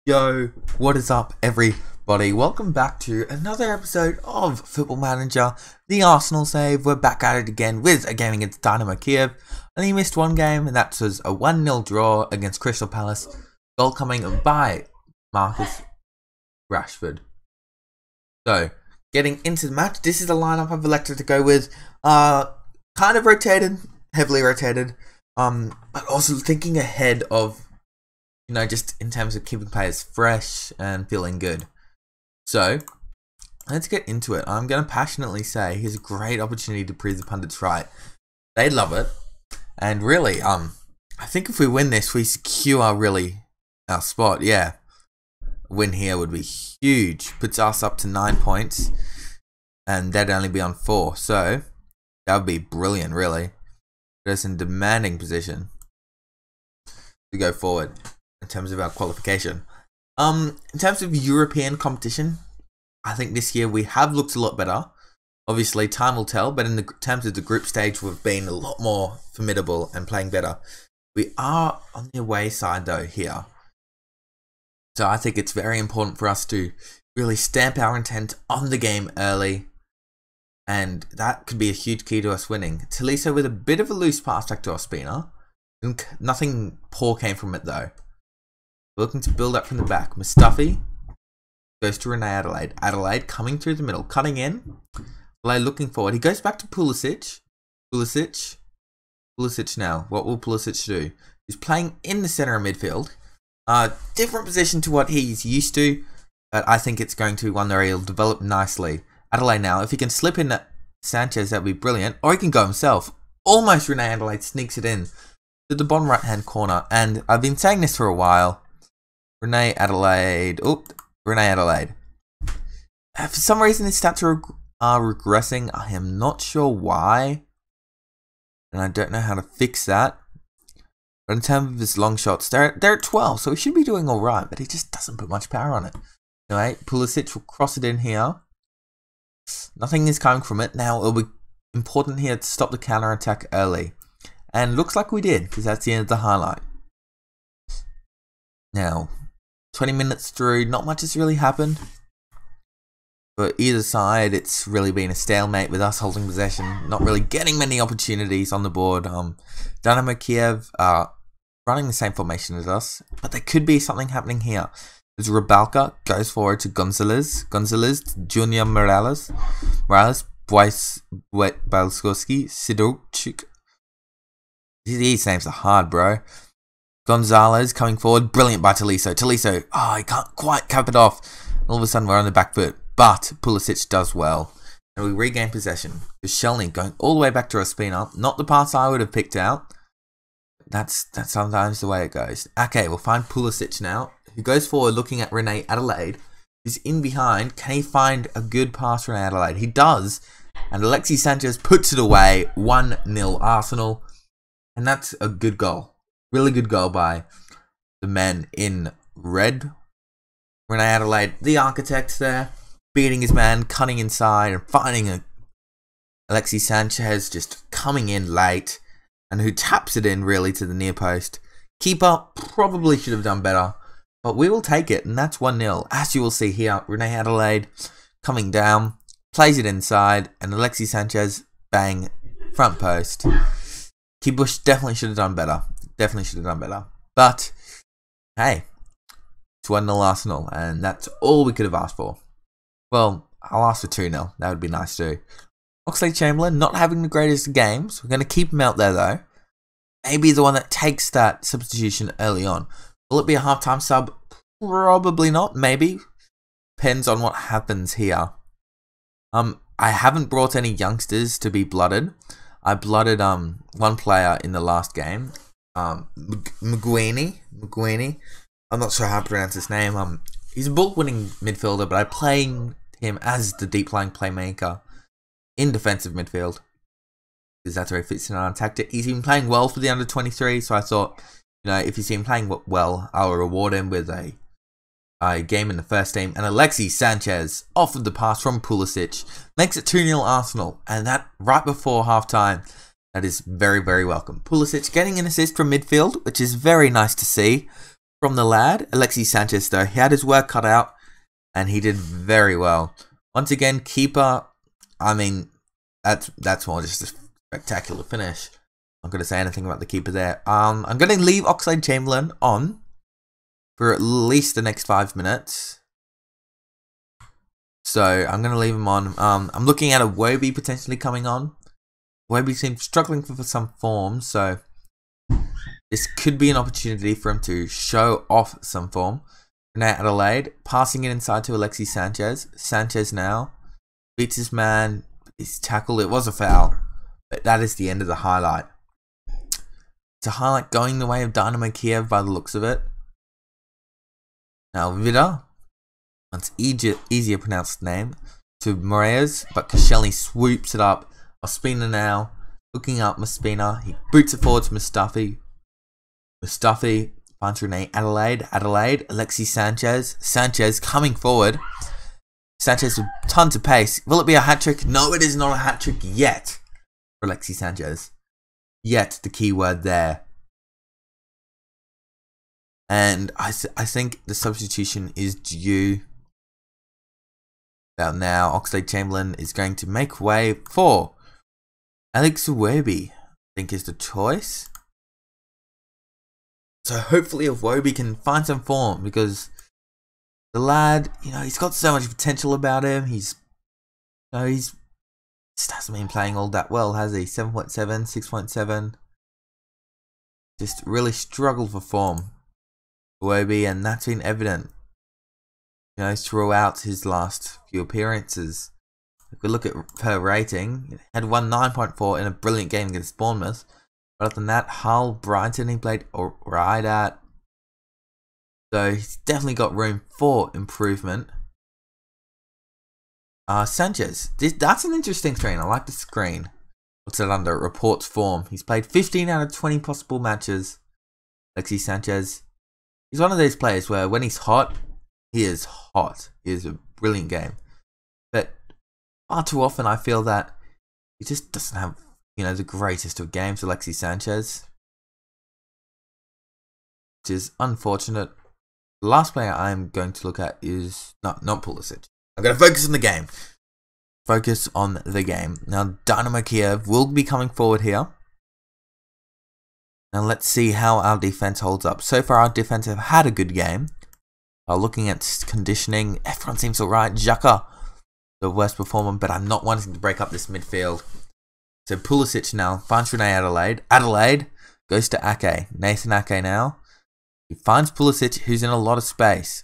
Yo, what is up everybody? Welcome back to another episode of Football Manager, the Arsenal save. We're back at it again with a game against Dynamo Kiev. Only missed one game, and that was a 1-0 draw against Crystal Palace. Goal coming by Marcus Rashford. So, getting into the match, this is the lineup I've elected to go with. Kind of rotated, heavily rotated, but also thinking ahead of, just in terms of keeping players fresh and feeling good. So, let's get into it. I'm going to passionately say here's a great opportunity to prove the pundits right. They love it. And really, I think if we win this, we secure our spot. Yeah. A win here would be huge. Puts us up to 9 points. And they'd only be on 4. So, that would be brilliant, really. Put us in a demanding position to go forward in terms of our qualification. In terms of European competition, I think this year we have looked a lot better. Obviously, time will tell, but in the terms of the group stage, we've been a lot more formidable and playing better. We are on the away side, though, here. So I think it's very important for us to really stamp our intent on the game early. And that could be a huge key to us winning. Tolisso with a bit of a loose pass back to Ospina. Nothing poor came from it, though. Looking to build up from the back. Mustafi goes to Rene Adelaide. Adelaide coming through the middle, cutting in. Adelaide looking forward. He goes back to Pulisic. Pulisic now. What will Pulisic do? He's playing in the centre of midfield. Different position to what he's used to, but I think it's going to be one where he'll develop nicely. Adelaide now. If he can slip in Sanchez, that would be brilliant. Or he can go himself. Almost Rene Adelaide sneaks it in to the bottom right hand corner. And I've been saying this for a while. Rene Adelaide. For some reason, his stats are regressing. I am not sure why. And I don't know how to fix that. But in terms of his long shots, they're at 12. So he should be doing alright. But he just doesn't put much power on it. Anyway, Pulisic will cross it in here. Nothing is coming from it. Now, it'll be important here to stop the counter-attack early. And looks like we did. Because that's the end of the highlight. Now, 20 minutes through, not much has really happened. But either side, it's really been a stalemate with us holding possession. Not really getting many opportunities on the board. Dynamo Kiev running the same formation as us. But there could be something happening here. As Rybalka goes forward to Gonzalez, Junior Morales, Bryce Balskowski, Sidorchuk. These names are hard, bro. Gonzalez coming forward. Brilliant by Tolisso. Tolisso, he can't quite cap it off. All of a sudden, we're on the back foot. But Pulisic does well. And we regain possession. Shelny going all the way back to Ospina. Not the pass I would have picked out. That's sometimes the way it goes. Okay, we'll find Pulisic now. Who goes forward looking at Rene Adelaide. He's in behind. Can he find a good pass for Rene Adelaide? He does. And Alexis Sanchez puts it away. 1-0 Arsenal. And that's a good goal. Really good goal by the men in red. Rene Adelaide, the architect there, beating his man, cutting inside and finding Alexis Sanchez just coming in late and who taps it in really to the near post. Keeper probably should have done better, but we will take it, and that's 1-0. As you will see here, Rene Adelaide coming down, plays it inside, and Alexis Sanchez, bang, front post. Kibush definitely should have done better. But, hey, it's 1-0 Arsenal, and that's all we could have asked for. Well, I'll ask for 2-0. That would be nice too. Oxlade-Chamberlain not having the greatest games. We're going to keep him out there, though. Maybe the one that takes that substitution early on. Will it be a halftime sub? Probably not. Maybe. Depends on what happens here. I haven't brought any youngsters to be blooded. I blooded one player in the last game. Mguini. I'm not sure how to pronounce his name. He's a ball-winning midfielder, but I'm playing him as the deep-lying playmaker in defensive midfield. Because that's where he fits in our tactic. He's been playing well for the under-23, so I thought, if you see him playing well, I'll reward him with a game in the first team. And Alexis Sanchez offered the pass from Pulisic. Makes it 2-0 Arsenal. And that right before half-time. That is very, very welcome. Pulisic getting an assist from midfield, which is very nice to see. from the lad. Alexis Sanchez, though, he had his work cut out, and he did very well. Once again, keeper, I mean, that's more just a spectacular finish. I'm not going to say anything about the keeper there. I'm going to leave Oxlade-Chamberlain on for at least the next 5 minutes. So I'm going to leave him on. I'm looking at a Wobie potentially coming on. Wobie seems struggling for some form, so this could be an opportunity for him to show off some form. Now Adelaide, passing it inside to Alexis Sanchez. Sanchez now beats his man. His tackle, it was a foul, but that is the end of the highlight. It's a highlight going the way of Dynamo Kiev by the looks of it. Now Vida, once easier pronounced name, to Moraes, but Koscielny swoops it up. Ospina now, looking up Ospina. He boots it forward to Mustafi. Mustafi finds Renee Adelaide, Alexis Sanchez. Sanchez coming forward. Sanchez with tons of pace. Will it be a hat-trick? No, it is not a hat-trick yet for Alexis Sanchez. Yet, the key word there. And I think the substitution is due. About now, Oxlade-Chamberlain is going to make way for Alex Iwobi, I think is the choice. So hopefully Iwobi can find some form, because the lad, you know, he's got so much potential about him. He's just hasn't been playing all that well, has he? 7.7, 6.7. Just really struggled for form, Iwobi, and that's been evident, you know, throughout his last few appearances. If we look at per rating, he had won 9.4 in a brilliant game against Bournemouth. But other than that, Hull, Brighton, he played alright at. So he's definitely got room for improvement. Sanchez, that's an interesting screen. I like the screen. What's it under? Reports form. He's played 15 out of 20 possible matches. Alexis Sanchez. He's one of those players where when he's hot, he is hot. He is a brilliant game. But far too often I feel that he just doesn't have, you know, the greatest of games, Alexis Sanchez. Which is unfortunate. The last player I'm going to look at is not Pulisic. I'm going to focus on the game. Focus on the game. Now, Dynamo Kiev will be coming forward here. Now, let's see how our defense holds up. So far, our defense have had a good game. Looking at conditioning, everyone seems alright. Xhaka, the worst performer, but I'm not wanting to break up this midfield. So, Pulisic now finds Renee Adelaide. Adelaide goes to Ake. Nathan Ake now. He finds Pulisic, who's in a lot of space.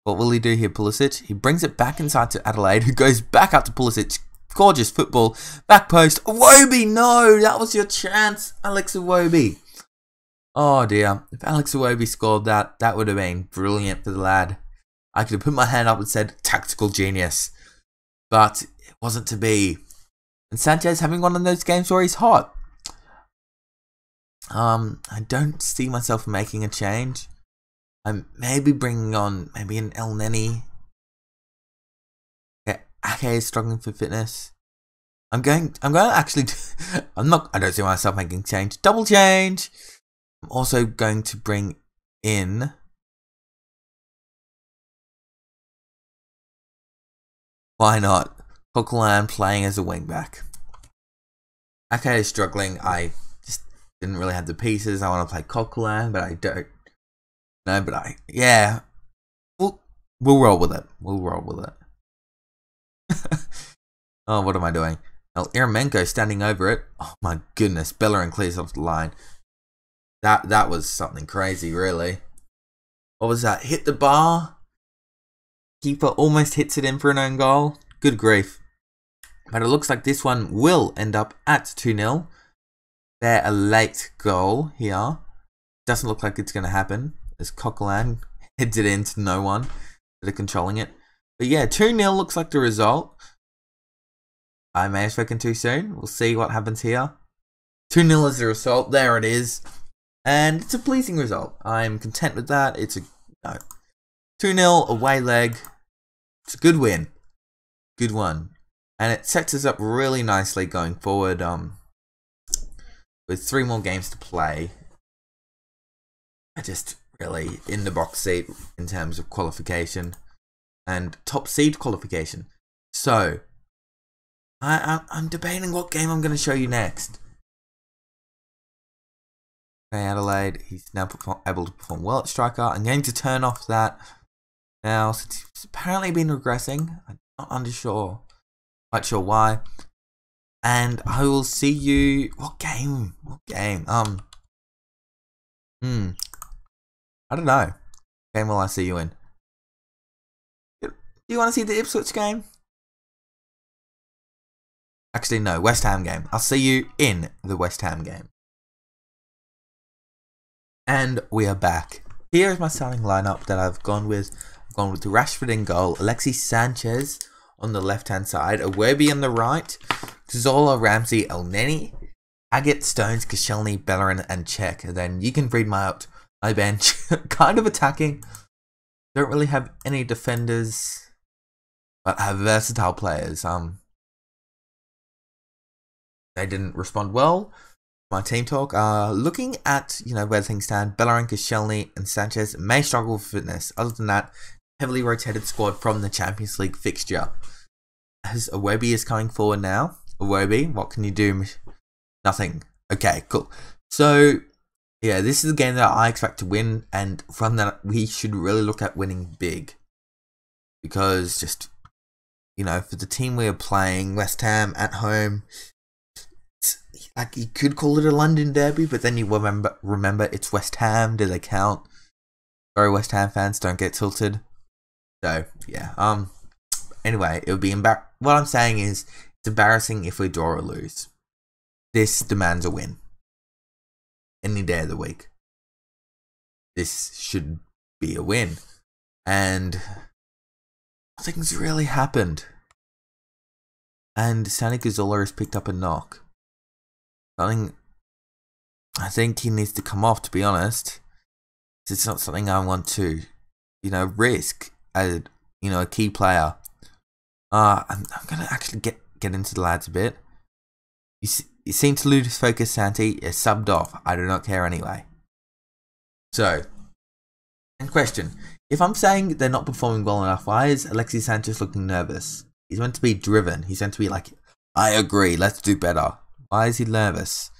What will he do here, Pulisic? He brings it back inside to Adelaide, who goes back up to Pulisic. Gorgeous football. Back post. Iwobi, no! That was your chance, Alex Iwobi. Oh dear. If Alex Iwobi scored that, that would have been brilliant for the lad. I could have put my hand up and said, tactical genius. But it wasn't to be. And Sanchez having one of those games where he's hot. I don't see myself making a change. I'm maybe bringing on maybe an El Neni. Okay, Ake is struggling for fitness. I'm going to actually I don't see myself making a change. Double change. I'm also going to bring in why not? Coquelin playing as a wingback. Ake is struggling. I just didn't really have the pieces. I want to play Coquelin, but I don't. No, but yeah. We'll roll with it. We'll roll with it. Oh, what am I doing? Now, Iraменko standing over it. Oh my goodness. Bellerin clears off the line. That was something crazy, really. What was that? Hit the bar. Keeper almost hits it in for an own goal. Good grief. But it looks like this one will end up at 2-0. They're a late goal here. Doesn't look like it's going to happen, as Coquelin heads it into no one. They're controlling it. But yeah, 2-0 looks like the result. I may have spoken too soon. We'll see what happens here. 2-0 is the result. There it is. And it's a pleasing result. I'm content with that. It's a 2-0 away leg. It's a good win. Good one. And it sets us up really nicely going forward. With 3 more games to play. are just really in the box seat in terms of qualification and top seed qualification. So I'm debating what game I'm going to show you next. Okay, Adelaide, he's now able to perform well at striker. I'm going to turn off that now, since he's apparently been regressing. I'm not quite sure why. And I will see you. What game? I don't know. What game will I see you in? Do you want to see the Ipswich game? Actually, no. West Ham game. I'll see you in the West Ham game. And we are back. Here is my starting lineup that I've gone with. I've gone with Rashford in goal, Alexis Sanchez on the left-hand side, Iwobi on the right, Zola, Ramsey, Elneny, Agate, Stones, Koscielny, Bellerin, and Cech. And then you can read my bench. Kind of attacking. Don't really have any defenders, but have versatile players. They didn't respond well. My team talk. Looking at where things stand, Bellerin, Koscielny, and Sanchez may struggle with fitness. Other than that, heavily rotated squad from the Champions League fixture. As Iwobi is coming forward now. Iwobi, what can you do? Nothing. Okay, cool. So yeah, this is a game that I expect to win, and from that we should really look at winning big, because just for the team we are playing, West Ham at home. Like, you could call it a London derby, but then you remember it's West Ham. Do they count? Sorry, West Ham fans, don't get tilted. So yeah. Anyway, it would be what I'm saying is, it's embarrassing if we draw or lose. This demands a win. Any day of the week. This should be a win, and nothing's really happened. And Sani Cazorla has picked up a knock. I think he needs to come off, to be honest. It's not something I want to, risk as a key player. I'm gonna actually get into the lads a bit. You seem to lose focus, Santi. Is subbed off. I do not care anyway. So, and question: if I'm saying they're not performing well enough, why is Alexis Sanchez looking nervous? He's meant to be driven. He's meant to be like, I agree. Let's do better. Why is he nervous?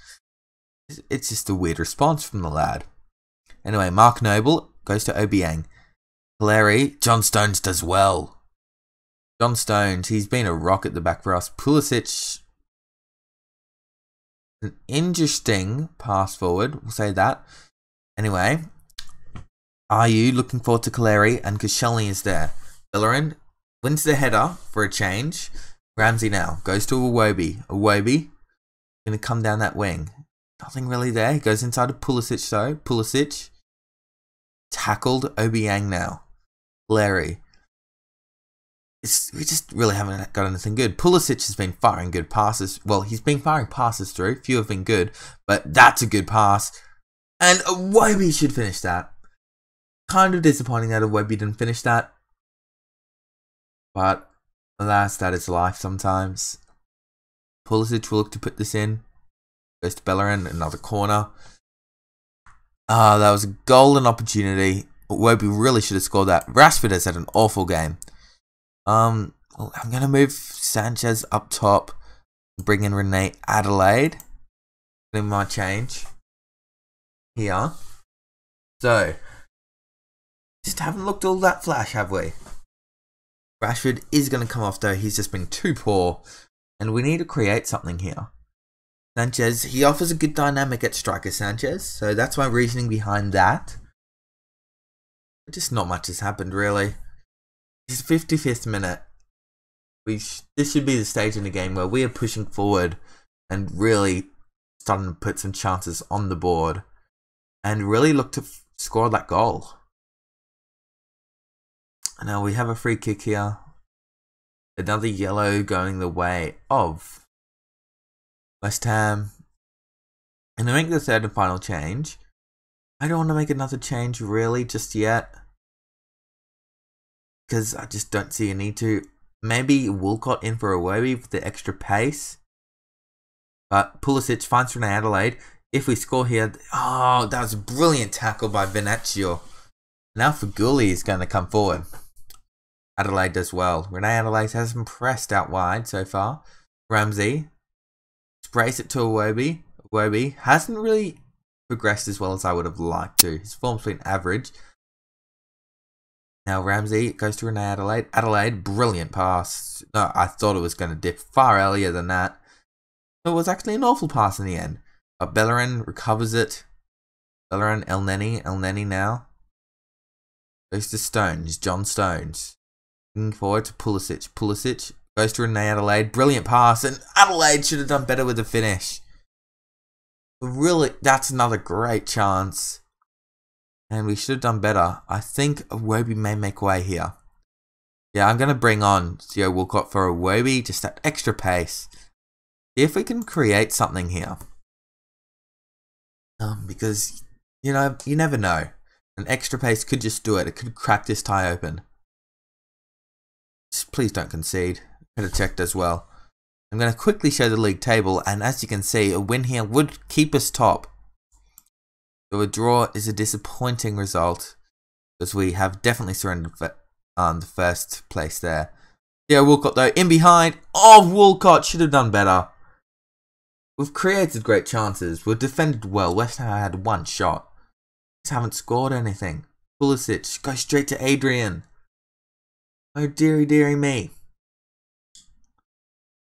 It's just a weird response from the lad. Anyway, Mark Noble goes to Obiang. Valeri, John Stones does well. John Stones, he's been a rock at the back for us. Pulisic, an interesting pass forward, we'll say that. Anyway, are you looking forward to Caleri? And Koscielny is there. Bellerin wins the header for a change. Ramsey now goes to Iwobi. Iwobi going to come down that wing. Nothing really there. He goes inside of Pulisic though. Pulisic tackled Obiang now. Larry. We just really haven't got anything good. Pulisic has been firing good passes. Well, he's been firing passes through. Few have been good, but that's a good pass. And Iwobi should finish that. Kind of disappointing that Iwobi didn't finish that. But alas, that is life sometimes. Pulisic will look to put this in. Goes to Bellerin, another corner. That was a golden opportunity. Iwobi really should have scored that. Rashford has had an awful game. I'm going to move Sanchez up top. Bring in Renee Adelaide. In my change. Here. So, just haven't looked all that flash, have we? Rashford is going to come off though. He's just been too poor. And we need to create something here. Sanchez, he offers a good dynamic at striker, Sanchez. So that's my reasoning behind that. But just not much has happened, really. It's the 55th minute. This should be the stage in the game where we are pushing forward and really starting to put some chances on the board. And really look to score that goal. Now we have a free kick here. Another yellow going the way of West Ham. And to make the third and final change, I don't want to make another change really just yet, because I just don't see a need to. Maybe WALCOTT in for Iwobi with the extra pace. But Pulisic finds Renee Adelaide. If we score here, oh, that was a brilliant tackle by Venezia. Now Faguli is going to come forward. Adelaide does well. Renee Adelaide has impressed out wide so far. Ramsey sprays it to Iwobi. Iwobi hasn't really progressed as well as I would have liked to. His form's been average. Now Ramsey goes to Renee Adelaide. Adelaide, brilliant pass. No, I thought it was going to dip far earlier than that. It was actually an awful pass in the end. But Bellerin recovers it. Bellerin, El Neni now. Goes to Stones. John Stones. Looking forward to Pulisic. Pulisic goes to Renee Adelaide. Brilliant pass. And Adelaide should have done better with the finish. Really, that's another great chance. And we should have done better. I think Iwobi may make way here. Yeah, I'm going to bring on Theo Walcott for Iwobi. Just that extra pace. See if we can create something here. Because, you know, you never know. An extra pace could just do it. It could crack this tie open. Just please don't concede. Could have checked as well. I'm going to quickly show the league table. And as you can see, a win here would keep us top. So a draw is a disappointing result. Because we have definitely surrendered the first place there. Yeah, Walcott though, in behind. Oh, Walcott should have done better. We've created great chances. We've defended well. West Ham had one shot. Just haven't scored anything. Pulisic, go straight to Adrian. Oh, dearie, dearie me.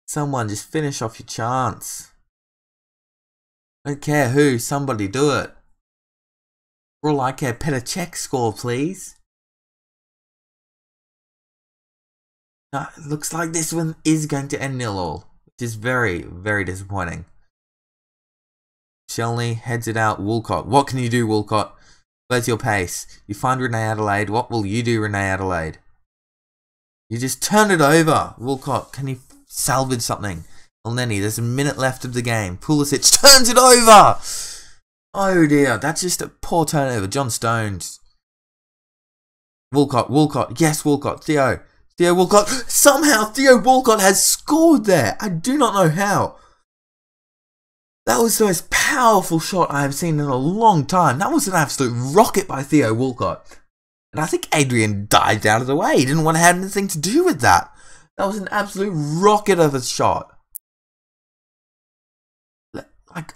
Someone just finish off your chance. I don't care who, somebody do it. For all I care, Petr score, please. No, it looks like this one is going to end 0-0, which is very, very disappointing. Shelney heads it out. Walcott. What can you do, Walcott? Where's your pace? You find Renee Adelaide. What will you do, Renee Adelaide? You just turn it over. Walcott, can you salvage something? Elneny, there's a minute left of the game. Pulisic turns it over. Oh dear, that's just a poor turnover. John Stones. Walcott. Yes, Walcott. Theo Walcott. Somehow Theo Walcott has scored there. I do not know how. That was the most powerful shot I have seen in a long time. That was an absolute rocket by Theo Walcott. And I think Adrian dived out of the way. He didn't want to have anything to do with that. That was an absolute rocket of a shot. Like,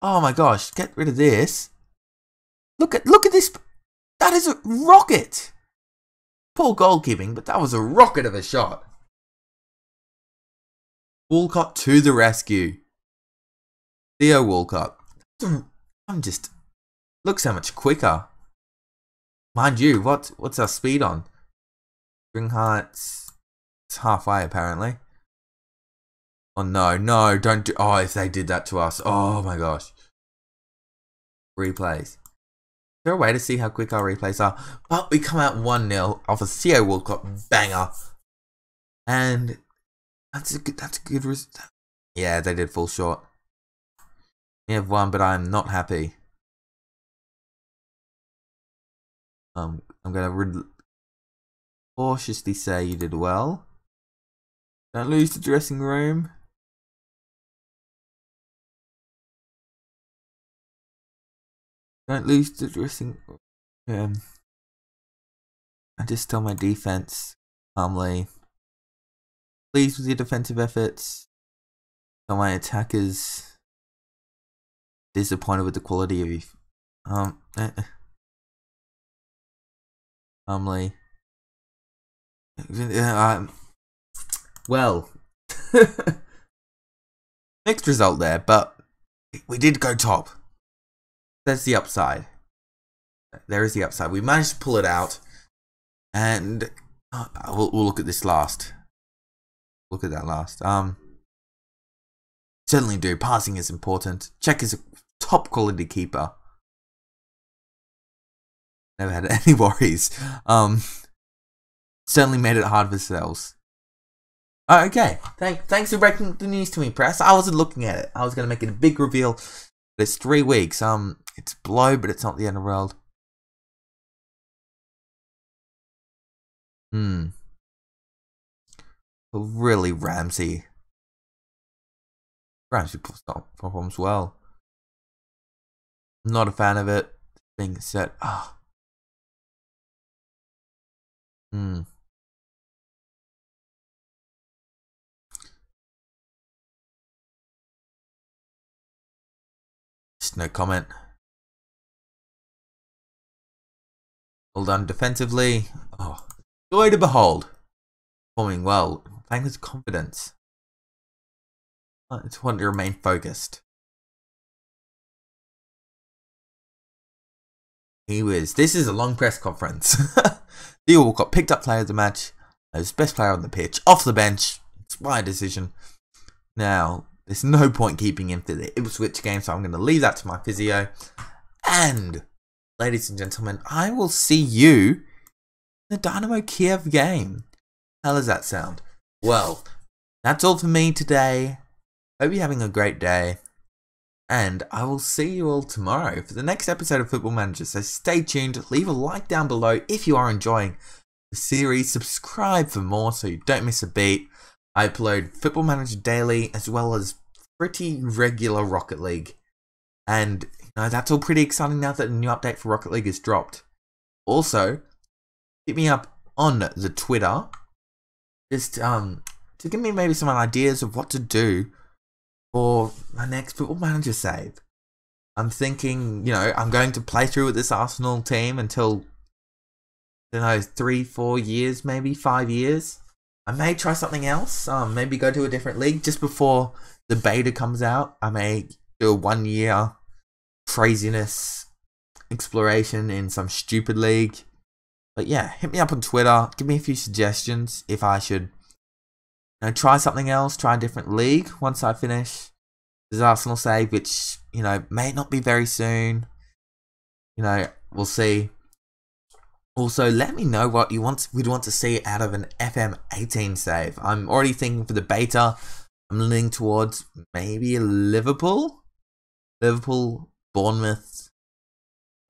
oh my gosh, get rid of this. Look at this. That is a rocket. Poor goalkeeping, but that was a rocket of a shot. Walcott to the rescue. Theo Walcott. Look so much quicker. Mind you, what's our speed on? Springhart's it's halfway apparently. Oh no, don't do. Oh, if they did that to us. Oh my gosh. Replays. Is there a way to see how quick our replays are? But we come out 1-0 off a Theo Walcott banger. And that's a good result. Yeah, they did fall short. We have won, but I'm not happy. I'm gonna cautiously say you did well. Don't lose the dressing room. Don't lose the dressing room. I just tell my defense calmly. Pleased with your defensive efforts. Tell my attackers disappointed with the quality of you. Calmly. Well, mixed result there, but we did go top. That's the upside. There is the upside. We managed to pull it out, and we'll look at this last. Look at that last. Certainly do. Passing is important. Czech is a top quality keeper. Never had any worries. Certainly made it hard for ourselves. Okay. Thanks for breaking the news to me, Press. I wasn't looking at it. I was going to make it a big reveal. But it's 3 weeks. It's blow, but it's not the end of the world. Really, Ramsey performs well. I'm not a fan of it being set. Ah. Just no comment. Well done defensively. Oh, joy to behold. Performing well, playing with confidence. I just want to remain focused. This is a long press conference. Theo Walcott picked up player of the match. As best player on the pitch, off the bench. It's my decision. Now, there's no point keeping him for the Ipswich game, so I'm going to leave that to my physio. And, ladies and gentlemen, I will see you in the Dynamo Kiev game. How does that sound? Well, that's all for me today. Hope you're having a great day. And I will see you all tomorrow for the next episode of Football Manager. So stay tuned. Leave a like down below if you are enjoying the series. Subscribe for more so you don't miss a beat. I upload Football Manager daily as well as pretty regular Rocket League. And that's all pretty exciting now that a new update for Rocket League is dropped. Also, hit me up on the Twitter. Just to give me maybe some ideas of what to do for my next Football Manager save. I'm thinking, I'm going to play through with this Arsenal team until, 3-4 years, maybe 5 years. I may try something else, maybe go to a different league just before the beta comes out. I may do a 1 year craziness exploration in some stupid league. But yeah, hit me up on Twitter, give me a few suggestions if I should try something else, try a different league once I finish this Arsenal save, which, may not be very soon. We'll see. Also, let me know what we'd want to see out of an FM18 save. I'm already thinking for the beta, I'm leaning towards maybe Liverpool. Liverpool, Bournemouth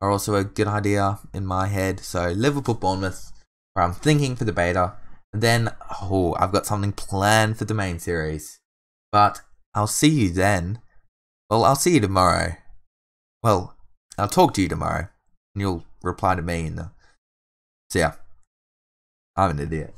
are also a good idea in my head. So Liverpool, Bournemouth, where I'm thinking for the beta. And then, I've got something planned for the main series. But I'll see you then. Well, I'll see you tomorrow. Well, I'll talk to you tomorrow. And you'll reply to me. See ya. I'm an idiot.